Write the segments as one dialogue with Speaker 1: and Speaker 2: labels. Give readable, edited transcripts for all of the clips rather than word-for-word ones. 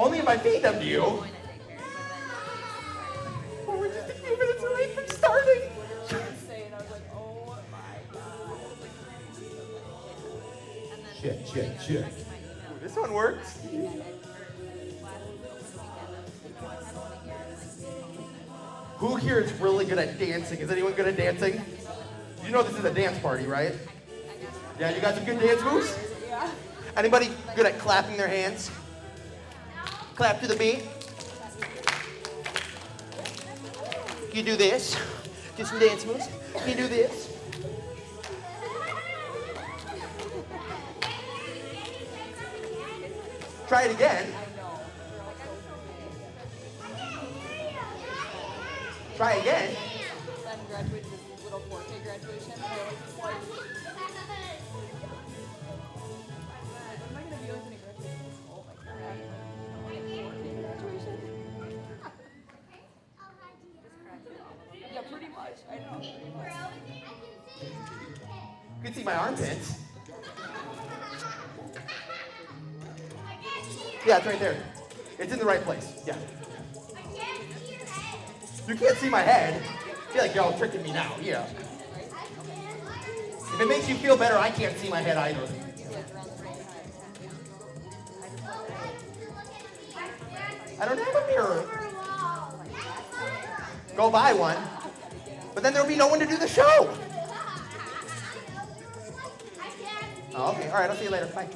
Speaker 1: Only if I feed them to you. Oh, we're just a few minutes away from starting. Check. Ooh, this one works. Who here is really good at dancing? Is anyone good at dancing? You know this is a dance party, right? Yeah, you got some good dance moves?
Speaker 2: Yeah.
Speaker 1: Anybody good at clapping their hands? Clap to the beat. You do this. Do some dance moves. You do this. Try it again. Try again.
Speaker 2: Then graduated this little 4K graduation. What am I going to be like when I graduate from school? Like, 4K graduation? Yeah, pretty much. I know.
Speaker 1: You can see my armpits. Yeah, it's right there. It's in the right place. Yeah. You can't see my head. I feel like you're all tricking me now. Yeah. If it makes you feel better, I can't see my head either. I don't have a mirror. Go buy one. But then there'll be no one to do the show. Oh, okay. All right. I'll see you later. Bye.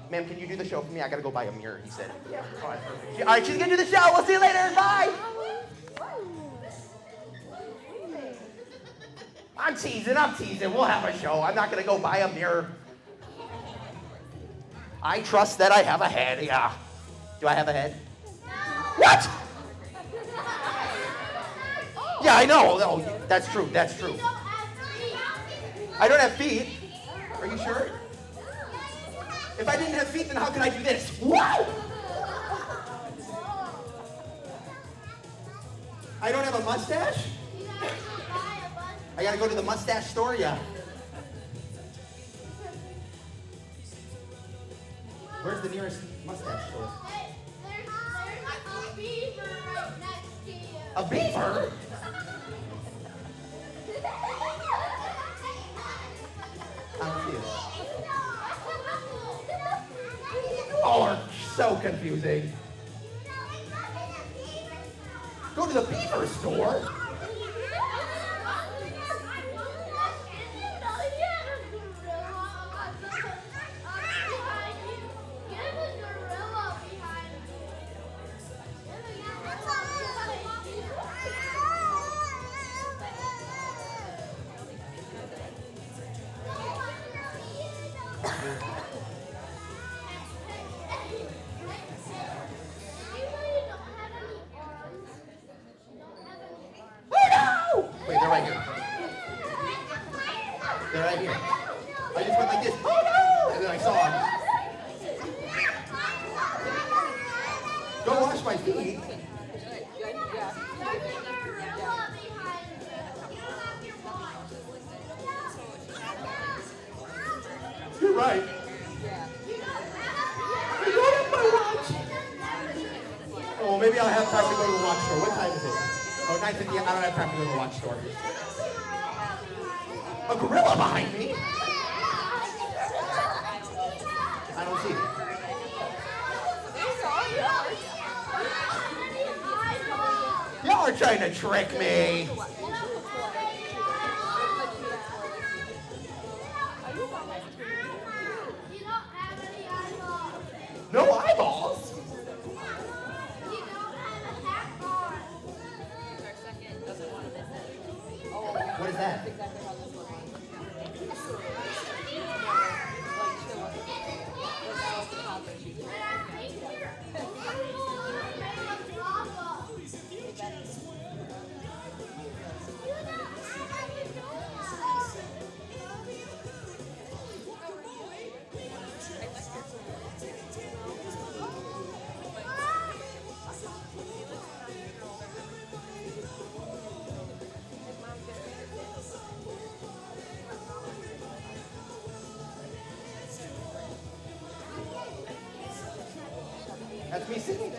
Speaker 1: Ma'am, can you do the show for me? I gotta go buy a mirror, he said. Yeah. All right, perfect. All right, she's gonna do the show. We'll see you later. Bye. I'm teasing. We'll have a show. I'm not gonna go buy a mirror. I trust that I have a head. Yeah. Do I have a head? No. What? Yeah, I know. Oh, that's true. I don't have feet. Are you sure? If I didn't have feet, then how can I do this? Whoa! I don't have a mustache? I gotta go to the mustache store, yeah. Where's the nearest mustache store?
Speaker 3: There's a beaver right next to you.
Speaker 1: A beaver? I don't see it. You all are so confusing. Go to the beaver store? Wait, they're right here. They're right here. I just went like this. Oh no! And then I saw them. Don't wash my feet. You're right. I don't have my watch. Oh, maybe I'll have time to go to the watch store. What time is it? Oh, 9:50. I don't have time to go to the watch store. A gorilla behind me? I don't see it. Y'all are trying to trick me. No eyeballs? What is that? That's me singing.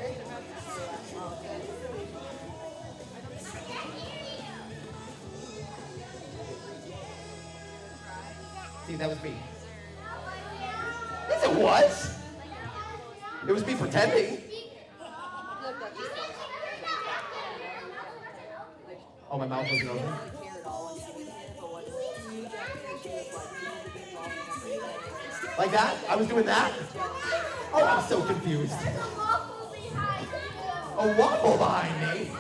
Speaker 1: See, that was me. Yes, it was. It was me pretending. Oh, my mouth wasn't open. Like that? I was doing that? Oh, I'm so confused. A waffle behind me?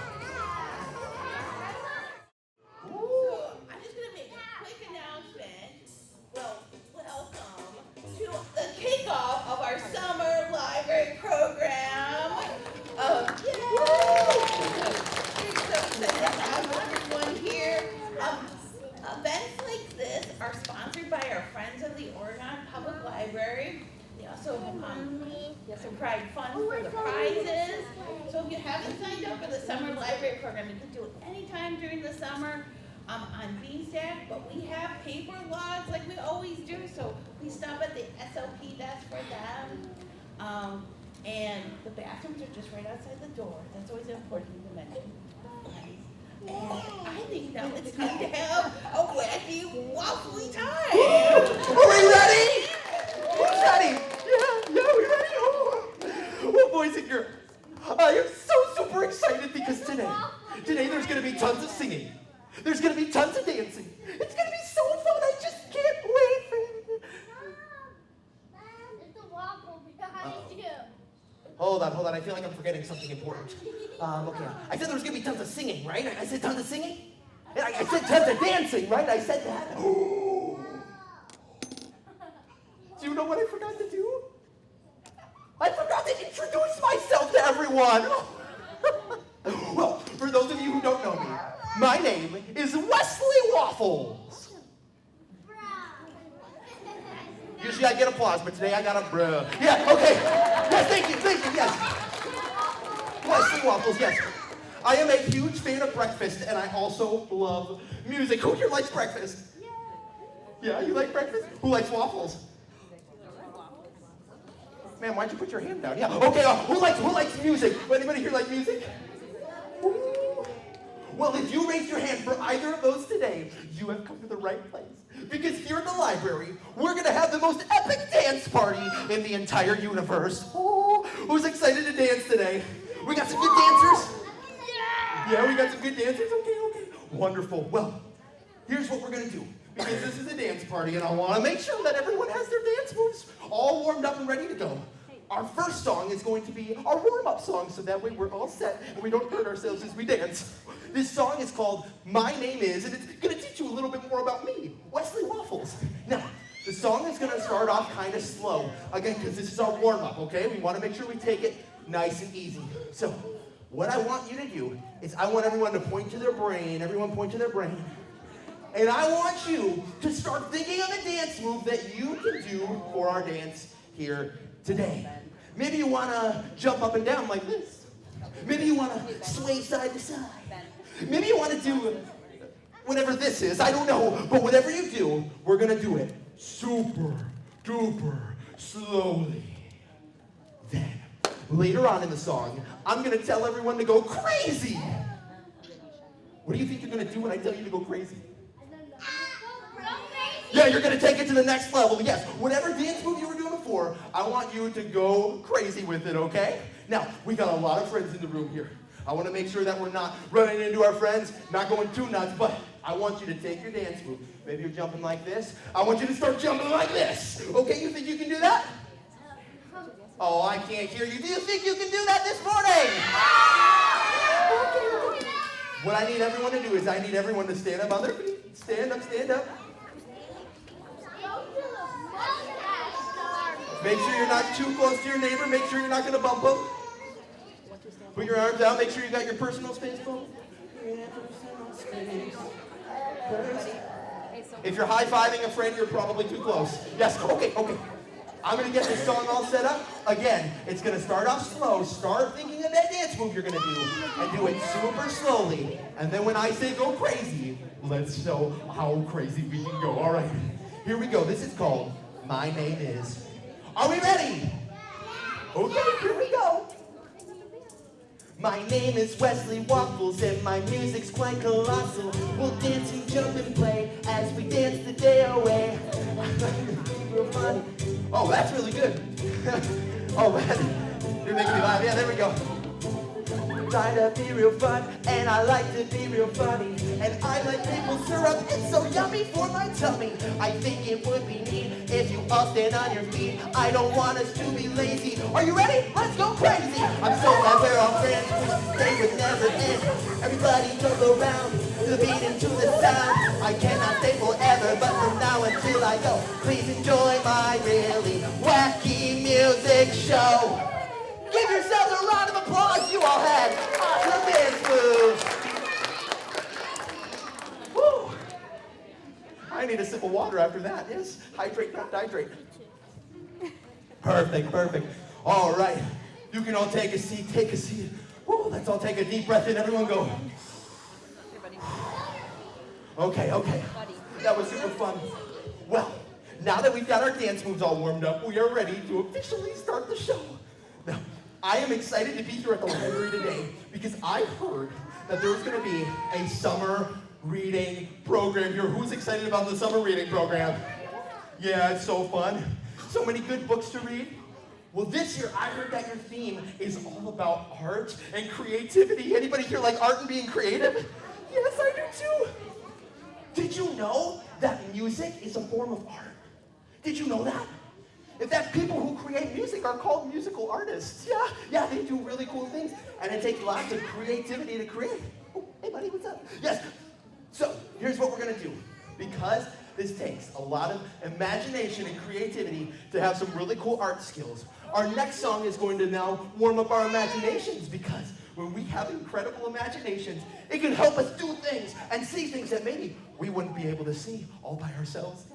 Speaker 4: I'm just going to make a quick announcement. Well, welcome to the kickoff of our summer library program. Yay! We're so excited to have everyone here. Events like this are sponsored by our friends of the Oregon Public Library. They also provide funds for the prizes. So if you haven't signed up for the summer library program, you can do it anytime during the summer on BSAC, but we have paper logs like we always do, so please stop at the SLP desk for them. And the bathrooms are just right outside the door. That's always important to mention. And I think now it's time to have a wacky waffly time.
Speaker 1: Are we ready? Who's ready? Yeah, we ready? Oh, boys and girls. I am so super excited because today there's going to be tons of singing. There's going to be tons of dancing. It's going to be so fun. I just can't wait for it.
Speaker 3: There's a waffle behind you.
Speaker 1: Hold on. I feel like I'm forgetting something important. Okay. I said there was going to be tons of singing, right? I said tons of singing? And I said tons of dancing, right? I said that. Do you know what I forgot to do? I forgot to introduce myself to everyone. Well, for those of you who don't know me, my name is Wesley Waffles. Usually I get applause, but today I got a bruh. Yeah, okay. Yes, thank you, yes. Wesley Waffles, yes. I am a huge fan of breakfast, and I also love music. Who here likes breakfast? Yeah, you like breakfast? Who likes waffles? Man, why'd you put your hand down? Yeah, okay, who likes music? Anybody here like music? Ooh. Well, if you raise your hand for either of those today, you have come to the right place. Because here at the library, we're going to have the most epic dance party in the entire universe. Oh, who's excited to dance today? We got some good dancers? Yeah, we got some good dancers? Okay. Wonderful. Well, here's what we're going to do. Because this is a dance party, and I want to make sure that everyone has their dance moves all warmed up and ready to go. Our first song is going to be our warm-up song, so that way we're all set and we don't hurt ourselves as we dance. This song is called My Name Is, and it's going to teach you a little bit more about me, Wesley Waffles. Now, the song is going to start off kind of slow, again, because this is our warm-up, okay? We want to make sure we take it nice and easy. So, what I want you to do is I want everyone to point to their brain, and I want you to start thinking of a dance move that you can do for our dance here today. Maybe you want to jump up and down like this. Maybe you want to sway side to side. Maybe you want to do whatever this is. I don't know. But whatever you do, we're going to do it super duper slowly. Then, later on in the song, I'm going to tell everyone to go crazy. What do you think you're going to do when I tell you to go crazy? Yeah, you're going to take it to the next level. Yes, whatever dance move you were doing before, I want you to go crazy with it, okay? Now, we got a lot of friends in the room here. I want to make sure that we're not running into our friends, not going too nuts, but I want you to take your dance move. Maybe you're jumping like this. I want you to start jumping like this. Okay, you think you can do that? Oh, I can't hear you. Do you think you can do that this morning? Okay. What I need everyone to do is I need everyone to stand up on their feet. Stand up, stand up. Make sure you're not too close to your neighbor. Make sure you're not going to bump them. Put your arms out. Make sure you got your personal space phone. If you're high-fiving a friend, you're probably too close. Yes, okay. I'm going to get this song all set up. Again, it's going to start off slow. Start thinking of that dance move you're going to do. And do it super slowly. And then when I say go crazy, let's show how crazy we can go. All right, here we go. This is called My Name Is. Are we ready? Okay, here we go. My name is Wesley Waffles and my music's quite colossal. We'll dance and jump and play as we dance the day away. Real funny. Oh, that's really good. Oh man, you're making me laugh. Yeah, there we go. Try to be real fun, and I like to be real funny. And I like maple syrup, it's so yummy for my tummy. I think it would be neat if you all stand on your feet. I don't want us to be lazy. Are you ready? Let's go crazy. I'm so glad we're all friends, wish this day would never end. Everybody jump around to the beat and to the sound. I cannot stay forever, but from now until I go, please enjoy my really wacky music show. Give yourselves a round of applause. You all had awesome dance moves. Woo. I need a sip of water after that. Yes, hydrate, not dehydrate. Perfect, perfect. All right, you can all take a seat, take a seat. Woo, let's all take a deep breath in. Everyone go. Okay, okay. That was super fun. Well, now that we've got our dance moves all warmed up, we are ready to officially start the show. Now, I am excited to be here at the library today because I heard that there's going to be a summer reading program here. Who's excited about the summer reading program? Yeah, it's so fun. So many good books to read. Well, this year I heard that your theme is all about art and creativity. Anybody here like art and being creative? Yes, I do too. Did you know that music is a form of art? Did you know that? That people who create music are called musical artists. Yeah, they do really cool things. And it takes lots of creativity to create. Oh, hey buddy, what's up? Yes, so here's what we're gonna do. Because this takes a lot of imagination and creativity to have some really cool art skills, our next song is going to now warm up our imaginations, because when we have incredible imaginations, it can help us do things and see things that maybe we wouldn't be able to see all by ourselves.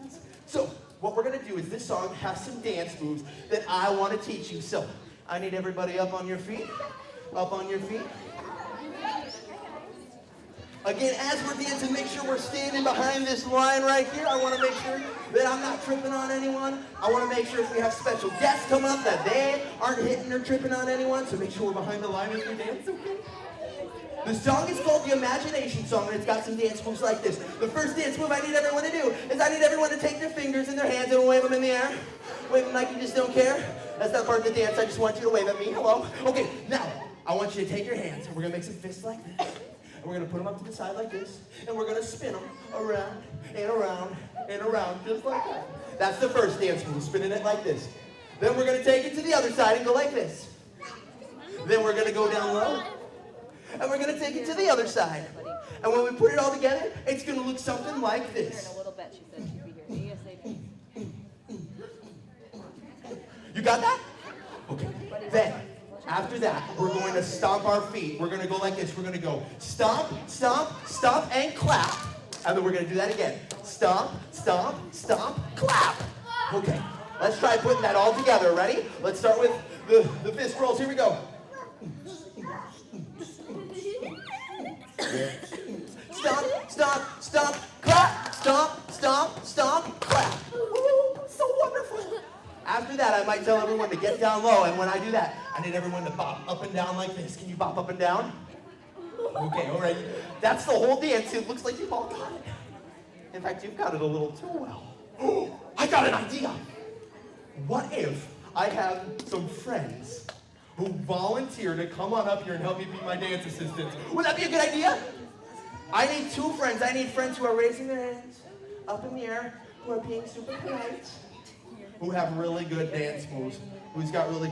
Speaker 1: So, what we're going to do is this song has some dance moves that I want to teach you. So, I need everybody up on your feet. Up on your feet. Again, as we're dancing, make sure we're standing behind this line right here. I want to make sure that I'm not tripping on anyone. I want to make sure if we have special guests come up that they aren't hitting or tripping on anyone. So make sure we're behind the line as we dance, okay? The song is called the Imagination Song, and it's got some dance moves like this. The first dance move I need everyone to do is I need everyone to take their fingers in their hands and wave them in the air. Wave them like you just don't care. That's not part of the dance. I just want you to wave at me. Hello. Okay, now, I want you to take your hands, and we're going to make some fists like this. And we're going to put them up to the side like this, and we're going to spin them around and around and around, just like that. That's the first dance move, spinning it like this. Then we're going to take it to the other side and go like this. Then we're going to go down low. And we're going to take it to the other side. And when we put it all together, it's going to look something like this.
Speaker 2: In a little bit, she said she'd be here. ASAP.
Speaker 1: You got that? Okay. Then, after that, we're going to stomp our feet. We're going to go like this. We're going to go stomp, stomp, stomp, and clap. And then we're going to do that again. Stomp, stomp, stomp, clap. Okay. Let's try putting that all together. Ready? Let's start with the fist rolls. Here we go. Stomp, stomp, stomp, clap. Stomp, stomp, stomp, clap. Ooh, so wonderful. After that, I might tell everyone to get down low, and when I do that, I need everyone to bop up and down like this. Can you bop up and down? Okay, all right. That's the whole dance. It looks like you've all got it. In fact, you've got it a little too well. Oh, I got an idea. What if I have some friends who volunteer to come on up here and help me be my dance assistants? Would that be a good idea? I need two friends. I need friends who are raising their hands up in the air, who are being super polite, who have really good dance moves. Who's got really...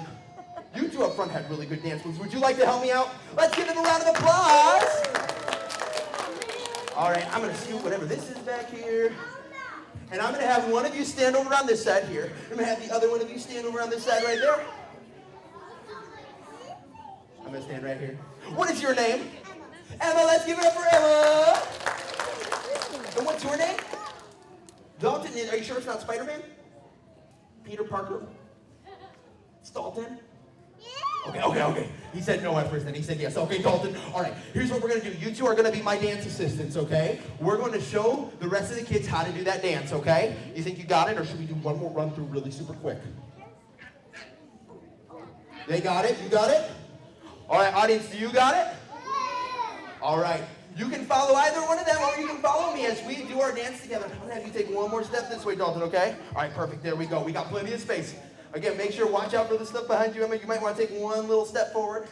Speaker 1: You two up front had really good dance moves. Would you like to help me out? Let's give them a round of applause. All right, I'm going to scoot whatever this is back here. And I'm going to have one of you stand over on this side here. I'm going to have the other one of you stand over on this side right there. I'm going to stand right here. What is your name? Emma. Let's give it up for Emma. And what's your name? Dalton. Are you sure it's not Spider-Man? Peter Parker? It's Dalton? Okay. He said no at first, then he said yes. Okay, Dalton. All right, here's what we're going to do. You two are going to be my dance assistants, okay? We're going to show the rest of the kids how to do that dance, okay? You think you got it, or should we do one more run through really super quick? They got it? You got it? All right, audience, do you got it? All right. You can follow either one of them, or you can follow me as we do our dance together. I'm gonna have you take one more step this way, Dalton, okay? All right, perfect, there we go. We got plenty of space. Again, make sure, watch out for the stuff behind you, Emma. You might wanna take one little step forward.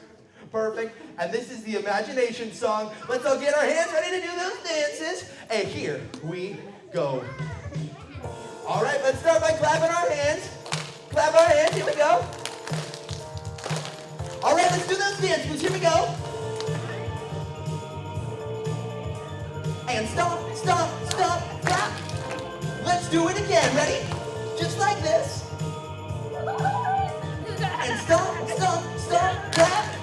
Speaker 1: Perfect, and this is the imagination song. Let's all get our hands ready to do those dances. And here we go. All right, let's start by clapping our hands. Clap our hands, here we go. All right, let's do those dance moves, here we go. And stomp, stomp, stomp, clap. Let's do it again, ready? Just like this. And stomp, stomp, stomp, clap.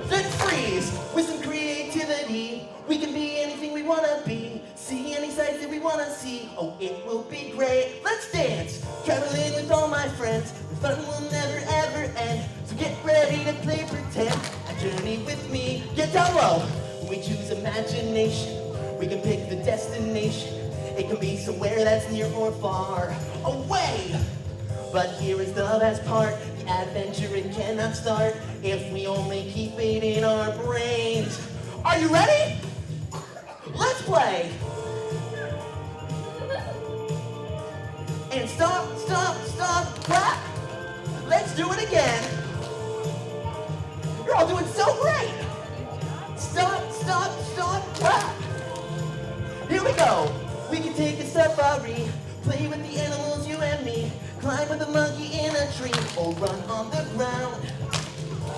Speaker 1: Then freeze with some creativity. We can be anything we wanna be. See any sights that we wanna see. Oh, it will be great. Let's dance. Traveling with all my friends. The fun will never ever end. So get ready to play pretend. And journey with me. Get down low. We choose imagination. We can pick the destination. It can be somewhere that's near or far away. But here is the best part. The adventure, it cannot start if we only keep it in our brains. Are you ready? Let's play. And stomp, stomp, stomp, clap. Let's do it again. You're all doing so great. Stomp, stomp, stomp, clap. Here we go. We can take a safari, play with the animals, you and me, climb with a monkey in a tree, or run on the ground.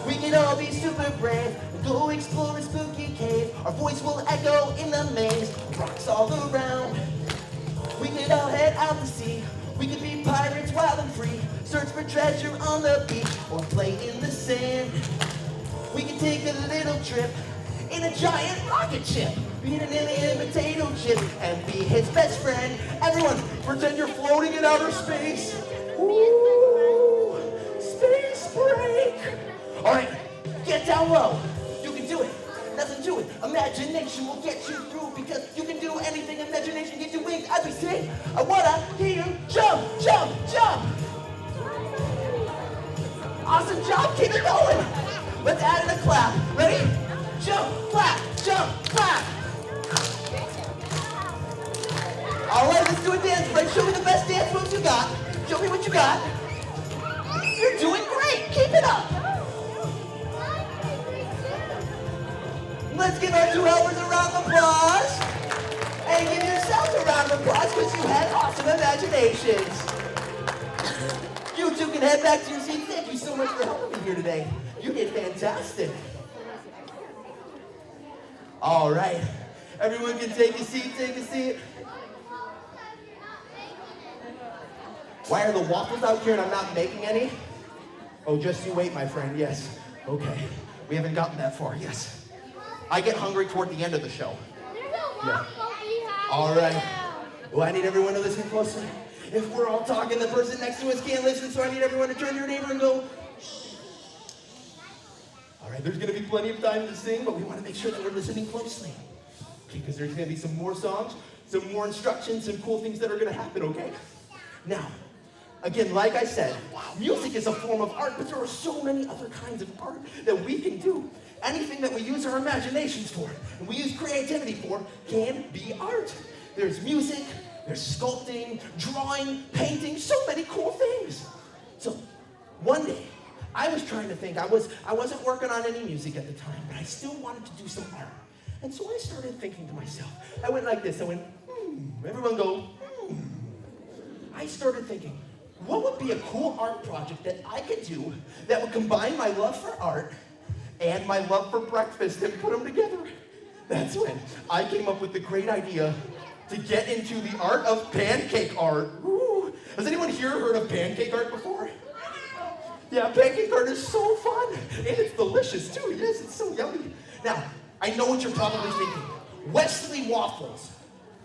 Speaker 1: We can all be super brave, go explore a spooky cave. Our voice will echo in the maze, rocks all around. We could all head out to sea. We could be pirates wild and free, search for treasure on the beach, or play in the sand. We can take a little trip in a giant rocket ship, beat an alien potato chip, and be his best friend. Everyone, pretend you're floating in outer space. Ooh, space break. All right, get down low. You can do it. Nothing to it. Imagination will get you through, because you can do anything. Imagination gives you wings. As we sing, I wanna hear you jump, jump, jump. Awesome job. Keep it going. Let's add in a clap. Ready? Jump, clap, jump, clap. All right, let's do a dance break. Show me the best dance moves you got. Show me what you got. You're doing great. Keep it up. Let's give our two helpers a round of applause. And give yourselves a round of applause, because you had awesome imaginations. You two can head back to your seats. Thank you so much for helping me here today. You did fantastic. All right. Everyone can take a seat, take a seat. Why are the waffles out here and I'm not making any? Oh, just you wait, my friend, yes. Okay, we haven't gotten that far, yes. I get hungry toward the end of the show. Yeah. All right. Well, I need everyone to listen closely. If we're all talking, the person next to us can't listen, so I need everyone to turn to your neighbor and go, shh. All right, there's gonna be plenty of time to sing, but we wanna make sure that we're listening closely. Okay, because there's gonna be some more songs, some more instructions, some cool things that are gonna happen, okay? Now, again, like I said, music is a form of art, but there are so many other kinds of art that we can do. Anything that we use our imaginations for, and we use creativity for, can be art. There's music, there's sculpting, drawing, painting, so many cool things. So, one day, I was trying to think, I wasn't working on any music at the time, but I still wanted to do some art. And so I started thinking to myself, I went like this, I went, everyone go, I started thinking, what would be a cool art project that I could do that would combine my love for art and my love for breakfast and put them together? That's when I came up with the great idea to get into the art of pancake art. Ooh. Has anyone here heard of pancake art before? Yeah, pancake art is so fun, and it's delicious too. Yes, it's so yummy. Now, I know what you're probably thinking. Wesley Waffles,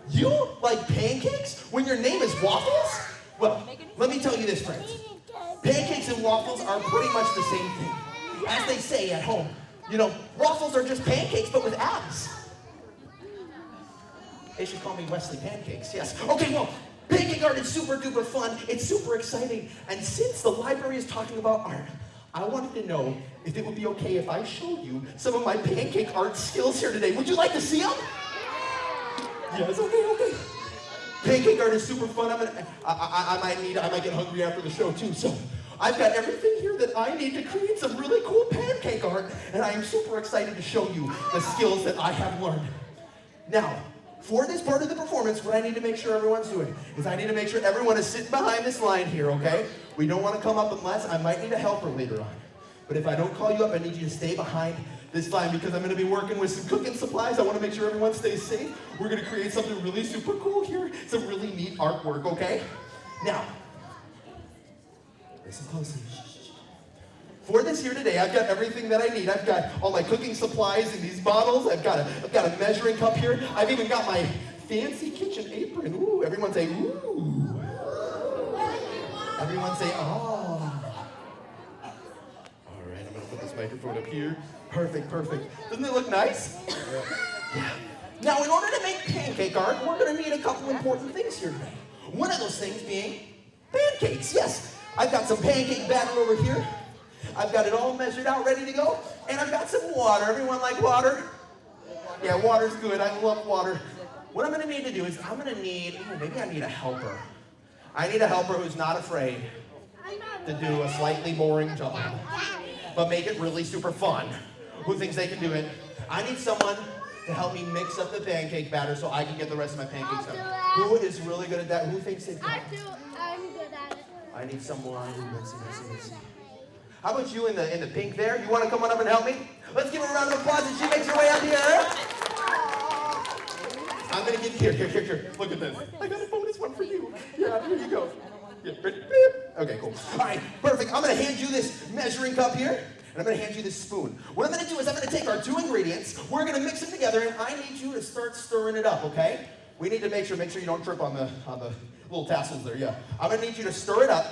Speaker 1: you like pancakes when your name is Waffles? Well, let me tell you this, friends. Pancakes and waffles are pretty much the same thing. As they say at home, you know, waffles are just pancakes, but with abs. They should call me Wesley Pancakes, yes. Okay, well, pancake art is super duper fun. It's super exciting. And since the library is talking about art, I wanted to know if it would be okay if I showed you some of my pancake art skills here today. Would you like to see them? Yes, okay. Pancake art is super fun. I might get hungry after the show too, so I've got everything here that I need to create some really cool pancake art, and I am super excited to show you the skills that I have learned. Now, for this part of the performance, what I need to make sure everyone's doing is I need to make sure everyone is sitting behind this line here, okay? We don't want to come up unless I might need a helper later on. But if I don't call you up, I need you to stay behind this line because I'm going to be working with some cooking supplies. I want to make sure everyone stays safe. We're going to create something really super cool here, some really neat artwork, okay? Now, listen closely. For this here today, I've got everything that I need. I've got all my cooking supplies in these bottles. I've got a measuring cup here. I've even got my fancy kitchen apron. Ooh, everyone say, ooh. Everyone say, oh. All right, I'm going to put this microphone up here. Perfect. Doesn't it look nice? Yeah. Now, in order to make pancake art, we're going to need a couple important things here today. One of those things being pancakes. Yes, I've got some pancake batter over here. I've got it all measured out, ready to go. And I've got some water. Everyone like water? Yeah, water's good. I love water. What I'm going to need to do is maybe I need a helper. I need a helper who's not afraid to do a slightly boring job, but make it really super fun. Who thinks they can do it? I need someone to help me mix up the pancake batter so I can get the rest of my pancakes done. Who is really good at that? Who thinks they can?
Speaker 3: I'm good at it.
Speaker 1: I need someone. Let's see. How about you in the pink there? You want to come on up and help me? Let's give her a round of applause as she makes her way up here. I'm going to give here. Look at this. I got a bonus one for you. Yeah, here you go. Yeah, ready? Okay, cool. All right, perfect. I'm going to hand you this measuring cup here, and I'm going to hand you this spoon. What I'm going to do is I'm going to take our two ingredients. We're going to mix them together, and I need you to start stirring it up, okay? We need to make sure you don't trip on the little tassels there. Yeah. I'm going to need you to stir it up.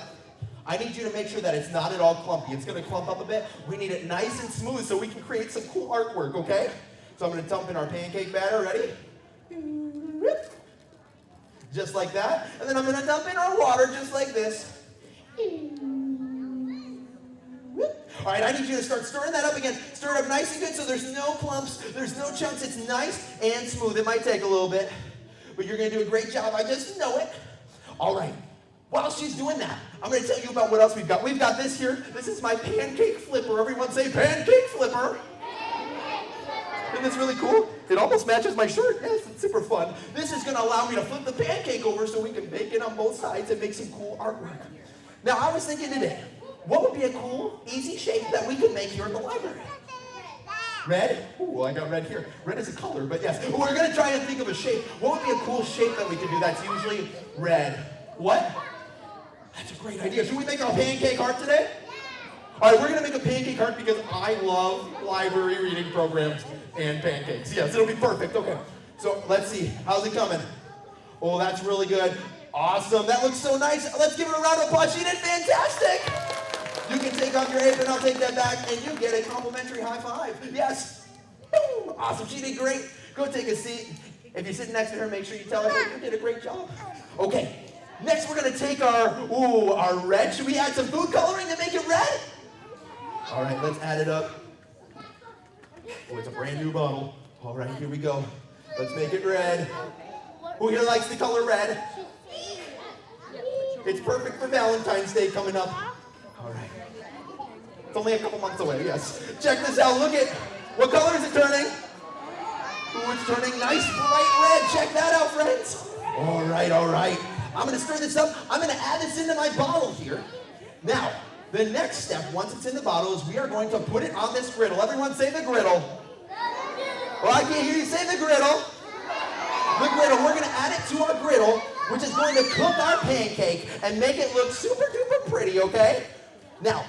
Speaker 1: I need you to make sure that it's not at all clumpy. It's going to clump up a bit. We need it nice and smooth so we can create some cool artwork, okay? So I'm going to dump in our pancake batter. Ready? Just like that. And then I'm going to dump in our water just like this. All right, I need you to start stirring that up again. Stir it up nice and good so there's no clumps, there's no chunks. It's nice and smooth. It might take a little bit, but you're going to do a great job. I just know it. All right. While she's doing that, I'm going to tell you about what else we've got. We've got this here. This is my pancake flipper. Everyone say pancake flipper. Isn't this really cool? It almost matches my shirt. Yes, it's super fun. This is going to allow me to flip the pancake over so we can bake it on both sides and make some cool artwork. Now, I was thinking today, what would be a cool, easy shape that we could make here in the library? Red? Ooh, I got red here. Red is a color, but yes. We're going to try and think of a shape. What would be a cool shape that we could do that's usually red? What? That's a great idea. Should we make our pancake heart today? All right, we're going to make a pancake heart because I love library reading programs and pancakes. Yes, it'll be perfect. Okay, so let's see. How's it coming? Oh, that's really good. Awesome. That looks so nice. Let's give her a round of applause. She did fantastic. You can take off your apron. I'll take that back, and you get a complimentary high five. Yes. Boom. Awesome. She did great. Go take a seat. If you're sitting next to her, make sure you tell her, hey, you did a great job. Okay. Next, we're going to take our red. Should we add some food coloring to make it red? All right, let's add it up. Oh, it's a brand new bottle. All right, here we go. Let's make it red. Who here likes the color red? It's perfect for Valentine's Day coming up. All right. It's only a couple months away, yes. Check this out. Look at, what color is it turning? Ooh, it's turning nice bright red. Check that out, friends. All right. I'm going to stir this up. I'm going to add this into my bottle here. Now, the next step, once it's in the bottle, is we are going to put it on this griddle. Everyone say the griddle. Well, I can't hear you say the griddle. The griddle. We're going to add it to our griddle, which is going to cook our pancake and make it look super duper pretty, okay? Now,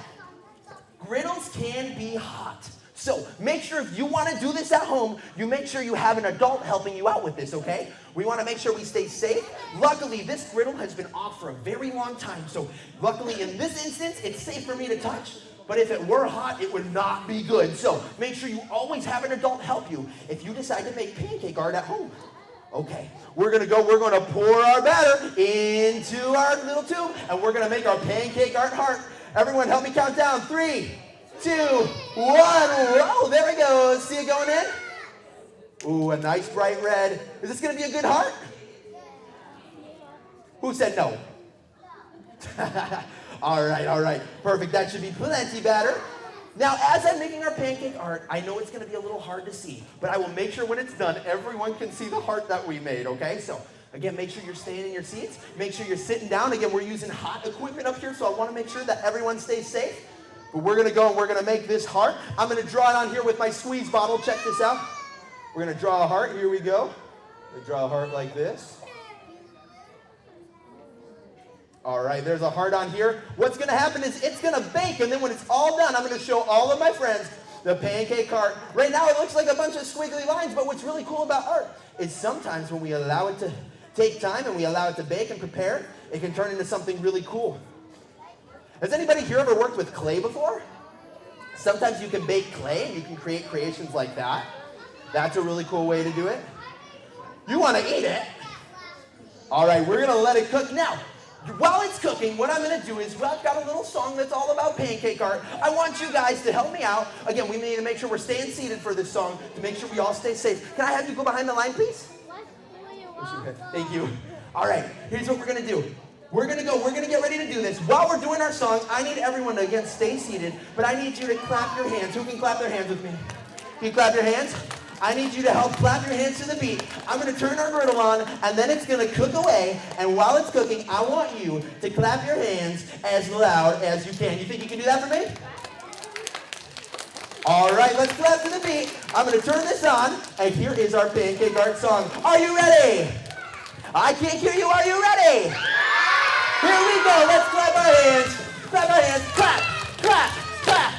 Speaker 1: griddles can be hot. So make sure if you want to do this at home, you make sure you have an adult helping you out with this, okay? We want to make sure we stay safe. Luckily, this griddle has been off for a very long time. So luckily, in this instance, it's safe for me to touch. But if it were hot, it would not be good. So make sure you always have an adult help you if you decide to make pancake art at home. Okay, we're going to pour our batter into into our little tube, and we're gonna make our pancake art heart. Everyone help me count down. 3, 2, 1. Whoa, there it goes. See it going in? Ooh, a nice bright red. Is this gonna be a good heart? Who said no? All right. Perfect. That should be plenty better. Now, as I'm making our pancake art, I know it's going to be a little hard to see, but I will make sure when it's done, everyone can see the heart that we made, okay? So, again, make sure you're staying in your seats. Make sure you're sitting down. Again, we're using hot equipment up here, so I want to make sure that everyone stays safe. But we're going to go and we're going to make this heart. I'm going to draw it on here with my squeeze bottle. Check this out. We're going to draw a heart. Here we go. We draw a heart like this. All right, there's a heart on here. What's going to happen is it's going to bake, and then when it's all done, I'm going to show all of my friends the pancake heart. Right now, it looks like a bunch of squiggly lines, but what's really cool about art is sometimes when we allow it to take time and we allow it to bake and prepare, it can turn into something really cool. Has anybody here ever worked with clay before? Sometimes you can bake clay, and you can create creations like that. That's a really cool way to do it. You want to eat it? All right, we're going to let it cook now. While it's cooking, what I'm going to do is, well, I've got a little song that's all about pancake art. I want you guys to help me out. Again, we need to make sure we're staying seated for this song to make sure we all stay safe. Can I have you go behind the line, please? Thank you. All right, here's what we're going to do. We're going to get ready to do this. While we're doing our song, I need everyone to, again, stay seated, but I need you to clap your hands. Who can clap their hands with me? Can you clap your hands? I need you to help clap your hands to the beat. I'm going to turn our griddle on, and then it's going to cook away. And while it's cooking, I want you to clap your hands as loud as you can. You think you can do that for me? All right, let's clap to the beat. I'm going to turn this on, and here is our pancake art song. Are you ready? I can't hear you. Are you ready? Here we go. Let's clap our hands. Clap our hands. Clap, clap, clap.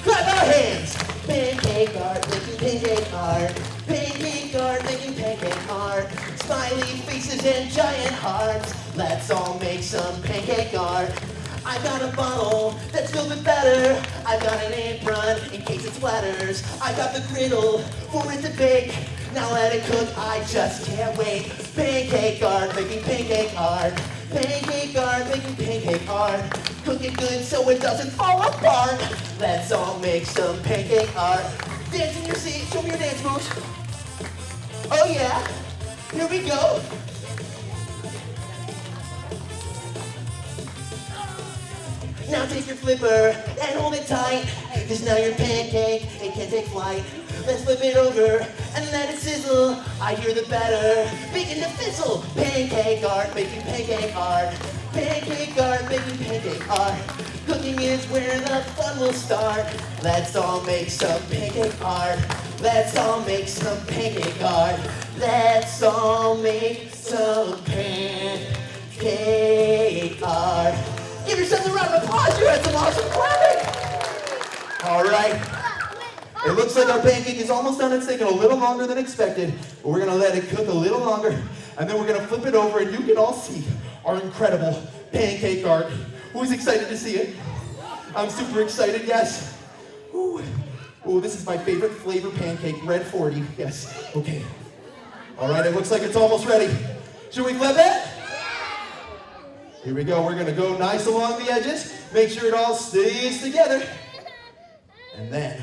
Speaker 1: Clap our hands! Pancake art, making pancake art. Pancake art, making pancake art. Smiley faces and giant hearts. Let's all make some pancake art. I've got a bottle that's filled with batter. I've got an apron in case it splatters. I've got the griddle for it to bake. Now let it cook, I just can't wait. Pancake art, making pancake art. Pancake art, making pancake art. Cook it good so it doesn't fall apart. Let's all make some pancake art. Dance in your seat, show me your dance moves. Oh yeah, here we go. Now take your flipper and hold it tight, cause now your pancake, it can take flight. Let's flip it over and let it sizzle. I hear the batter begin to fizzle. Pancake art, making pancake art. Pancake art, making pancake art. Cooking is where the fun will start. Let's all make some pancake art. Let's all make some pancake art. Let's all make some pancake art. Give yourselves a round of applause. You had some awesome clapping. All right. It looks like our pancake is almost done. It's taking a little longer than expected, but we're going to let it cook a little longer, and then we're going to flip it over, and you can all see our incredible pancake art. Who's excited to see it? I'm super excited, yes. Ooh, this is my favorite flavor pancake, red 40, yes. Okay. All right, it looks like it's almost ready. Should we flip it? Here we go. We're going to go nice along the edges. Make sure it all stays together. And then,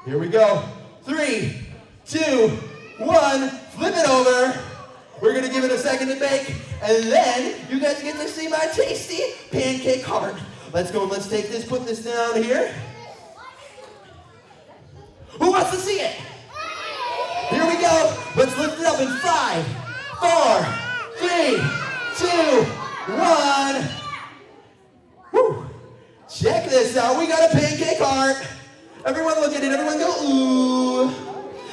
Speaker 1: here we go. 3, 2, 1. Flip it over. We're going to give it a second to bake. And then you guys get to see my tasty pancake heart. Let's go and let's take this, put this down here. Who wants to see it? Here we go. Let's lift it up in 5, 4, 3, 2, 1. Woo. Check this out. We got a pancake heart. Everyone look at it. Everyone go, ooh.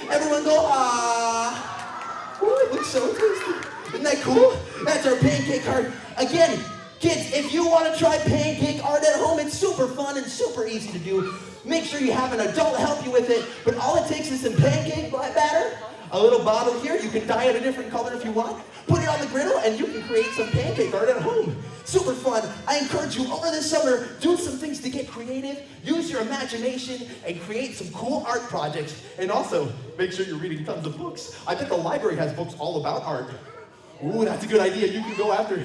Speaker 1: Everyone go, ah. Ooh, it looks so tasty. Isn't that cool? That's our pancake heart. Again, kids, if you want to try pancake art at home, it's super fun and super easy to do. Make sure you have an adult help you with it. But all it takes is some pancake batter, A little bottle here, you can dye it a different color if you want. Put it on the griddle and you can create some pancake art at home. Super fun. I encourage you over this summer, do some things to get creative, use your imagination, and create some cool art projects. And also, make sure you're reading tons of books. I bet the library has books all about art. Ooh, that's a good idea. You can go after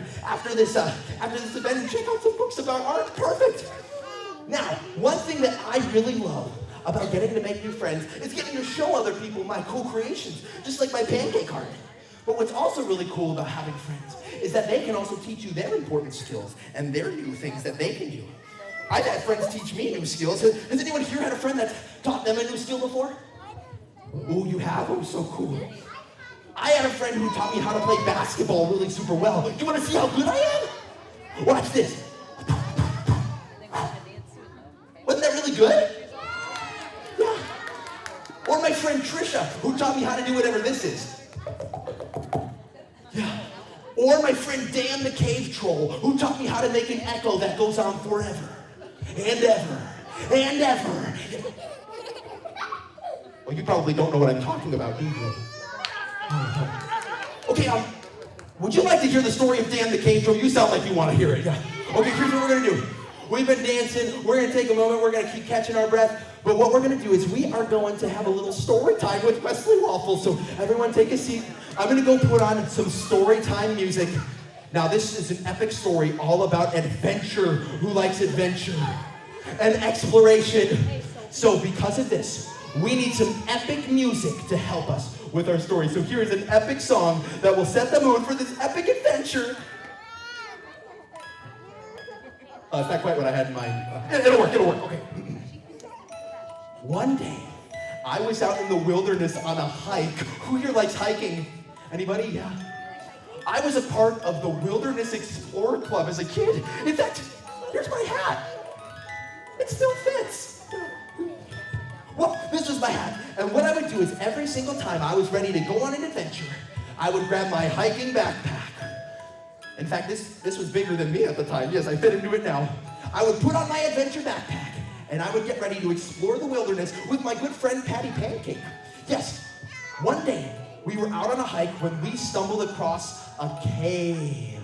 Speaker 1: this event and check out some books about art. Perfect. Now, one thing that I really love about getting to make new friends is getting to show other people my cool creations, just like my pancake art. But what's also really cool about having friends is that they can also teach you their important skills and their new things that they can do. I've had friends teach me new skills. Has anyone here had a friend that's taught them a new skill before? Oh, you have? Oh, so cool. I had a friend who taught me how to play basketball really super well. Do you want to see how good I am? Watch this. Wasn't that really good? Yeah. Or my friend Trisha, who taught me how to do whatever this is. Yeah. Or my friend Dan the Cave Troll, who taught me how to make an echo that goes on forever. And ever. And ever. Well, you probably don't know what I'm talking about, do you? Okay, would you like to hear the story of Dan the Cave Troll? You sound like you want to hear it. Yeah. Okay, here's what we're going to do. We've been dancing. We're going to take a moment. We're going to keep catching our breath. But what we're going to do is we are going to have a little story time with Wesley Waffles. So everyone take a seat. I'm going to go put on some story time music. Now, this is an epic story all about adventure. Who likes adventure? And exploration. So because of this, we need some epic music to help us with our story. So here is an epic song that will set the mood for this epic adventure. It's not quite what I had in mind. It'll work, okay. One day, I was out in the wilderness on a hike. Who here likes hiking? Anybody? Yeah. I was a part of the Wilderness Explorer Club as a kid. In fact, here's my hat. It still fits. Well, this was my hat. And what I would do is every single time I was ready to go on an adventure, I would grab my hiking backpack. In fact, this was bigger than me at the time. Yes, I fit into it now. I would put on my adventure backpack, and I would get ready to explore the wilderness with my good friend Patty Pancake. Yes, one day, we were out on a hike when we stumbled across a cave.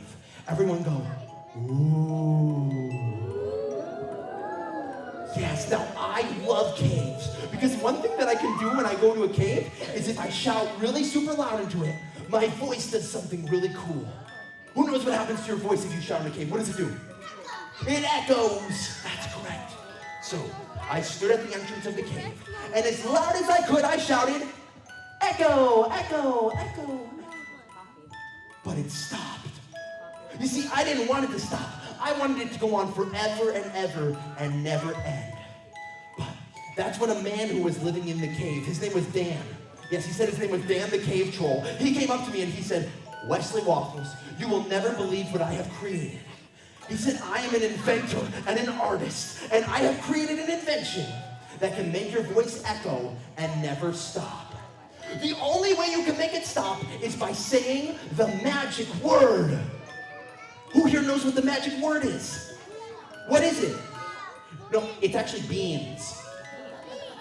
Speaker 1: Everyone go, ooh. Yes, now I love caves, because one thing that I can do when I go to a cave is if I shout really super loud into it, my voice does something really cool. Who knows what happens to your voice if you shout in a cave? What does it do? It echoes. That's correct. So I stood at the entrance of the cave, and as loud as I could, I shouted, echo, echo, echo. But it stopped. You see, I didn't want it to stop. I wanted it to go on forever and ever and never end. But that's when a man who was living in the cave, his name was Dan. Yes, he said his name was Dan the Cave Troll. He came up to me and he said, Wesley Waffles, you will never believe what I have created. He said, I am an inventor and an artist, and I have created an invention that can make your voice echo and never stop. The only way you can make it stop is by saying the magic word. Who here knows what the magic word is? What is it? No, it's actually beans.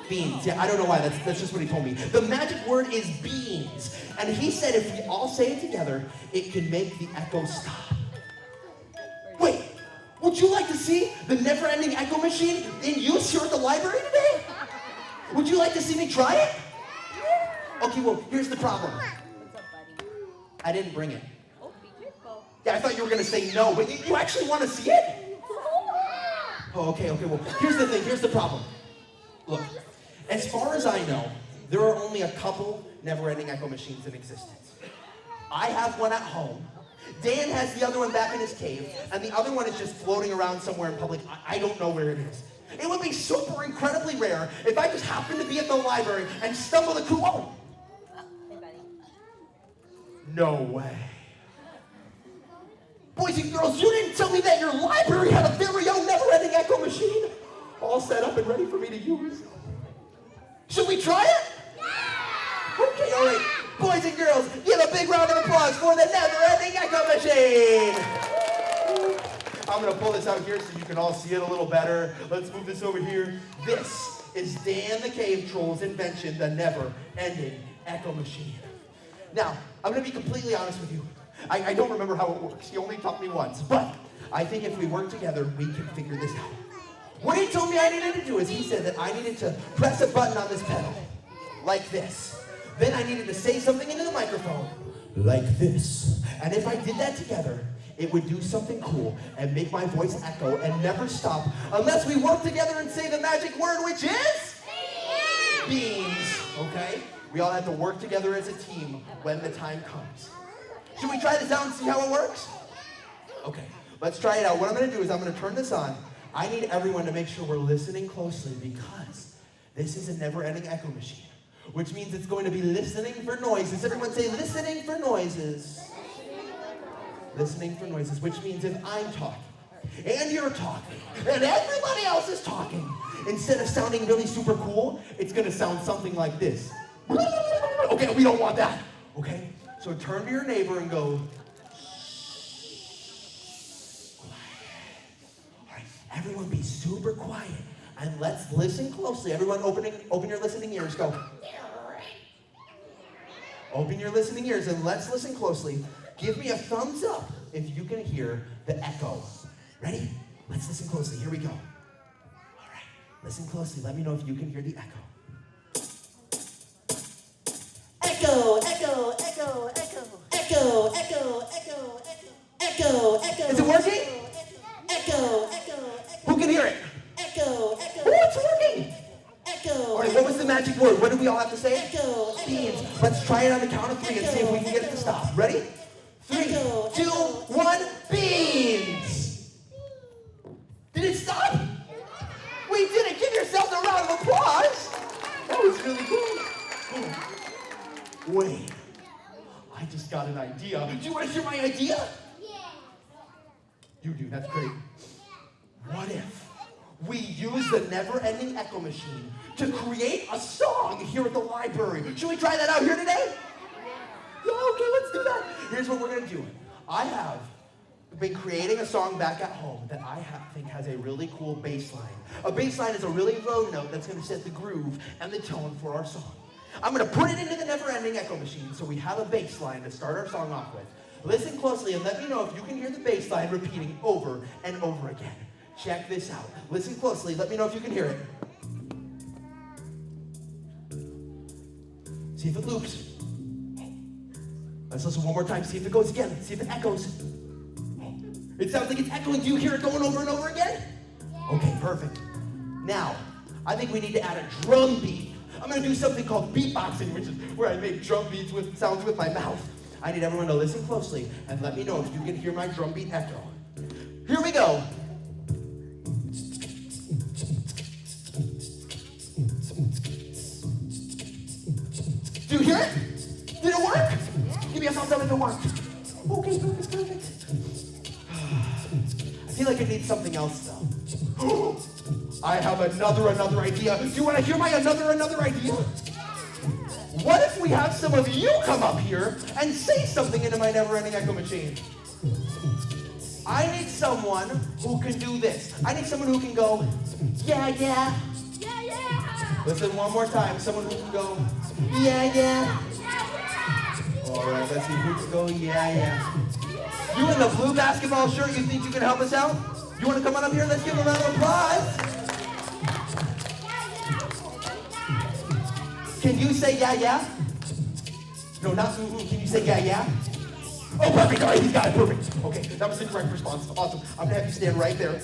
Speaker 1: Beans. Yeah, I don't know why. That's just what he told me. The magic word is beans. And he said if we all say it together, it can make the echo stop. Wait, would you like to see the never-ending echo machine in use here at the library today? Would you like to see me try it? Okay, well, here's the problem.
Speaker 2: What's up, buddy?
Speaker 1: I didn't bring it.
Speaker 2: Oh, be careful.
Speaker 1: Yeah, I thought you were going to say no, but you actually want to see it? Oh, okay, well, here's the thing, here's the problem. Look, as far as I know, there are only a couple never-ending echo machines in existence. I have one at home. Dan has the other one back in his cave, and the other one is just floating around somewhere in public. I don't know where it is. It would be super incredibly rare if I just happened to be at the library and stumbled across. Oh.
Speaker 2: Hey, buddy.
Speaker 1: No way. Boys and girls, you didn't tell me that your library had a very own never-ending echo machine all set up and ready for me to use. Should we try it? Yeah! Okay, all right. Boys and girls, give a big round of applause for the never-ending echo machine. I'm going to pull this out here so you can all see it a little better. Let's move this over here. This is Dan the Cave Troll's invention, the never-ending echo machine. Now, I'm going to be completely honest with you. I don't remember how it works. He only taught me once. But I think if we work together, we can figure this out. What he told me I needed to do is he said that I needed to press a button on this pedal, like this. Then I needed to say something into the microphone, like this. And if I did that together, it would do something cool and make my voice echo and never stop unless we work together and say the magic word, which is? Beans. Okay? We all have to work together as a team when the time comes. Should we try this out and see how it works? Okay, let's try it out. What I'm going to do is I'm going to turn this on. I need everyone to make sure we're listening closely because this is a never-ending echo machine, which means it's going to be listening for noises. Everyone say listening for noises. Listening for noises, which means if I'm talking, and you're talking, and everybody else is talking, instead of sounding really super cool, it's going to sound something like this. Okay, we don't want that. Okay? So turn to your neighbor and go, everyone be super quiet and let's listen closely. Everyone open your listening ears. Go. Open your listening ears and let's listen closely. Give me a thumbs up if you can hear the echo. Ready? Let's listen closely. Here we go. All right. Listen closely. Let me know if you can hear the echo. Echo, echo, echo, echo. Echo, echo, echo, echo. Echo, echo. Is it working? Echo, echo. Who can hear it? Echo, echo. Oh, it's working. Echo. All right, what was the magic word? What did we all have to say? Echo, beans. Let's try it on the count of 3 and see if we can get it to stop. Ready? 3, 2, 1, beans. Did it stop? We did it. Give yourselves a round of applause. That was really good. Oh. Wait. I just got an idea. Do you want to hear my idea? Yeah. You do. That's great. What if we use the never-ending echo machine to create a song here at the library? Should we try that out here today? Yeah, okay, let's do that. Here's what we're going to do. I have been creating a song back at home that I think has a really cool bass line. A bass line is a really low note that's going to set the groove and the tone for our song. I'm going to put it into the never-ending echo machine so we have a bass line to start our song off with. Listen closely and let me know if you can hear the bass line repeating over and over again. Check this out. Listen closely. Let me know if you can hear it. See if it loops. Let's listen one more time. See if it goes again. See if it echoes. It sounds like it's echoing. Do you hear it going over and over again? Okay, perfect. Now, I think we need to add a drum beat. I'm going to do something called beatboxing, which is where I make drum beats with sounds with my mouth. I need everyone to listen closely and let me know if you can hear my drum beat echo. Here we go. Do you hear it? Did it work? Give me a thumbs up if it worked. Okay, perfect, perfect. I feel like I need something else though. I have another idea. Do you want to hear my another idea? What if we have some of you come up here and say something into my never-ending echo machine? I need someone who can do this. I need someone who can go, yeah, yeah.
Speaker 3: Yeah, yeah.
Speaker 1: Listen one more time. Someone who can go, yeah, yeah. All right, let's see who can go, yeah, yeah. You in the blue basketball shirt, you think you can help us out? You want to come on up here? Let's give them a round of applause. Can you say yeah, yeah? No, not can you say yeah, yeah? Oh, perfect. All right, he's got it. Perfect. Okay, that was the correct response. Awesome. I'm going to have you stand right there.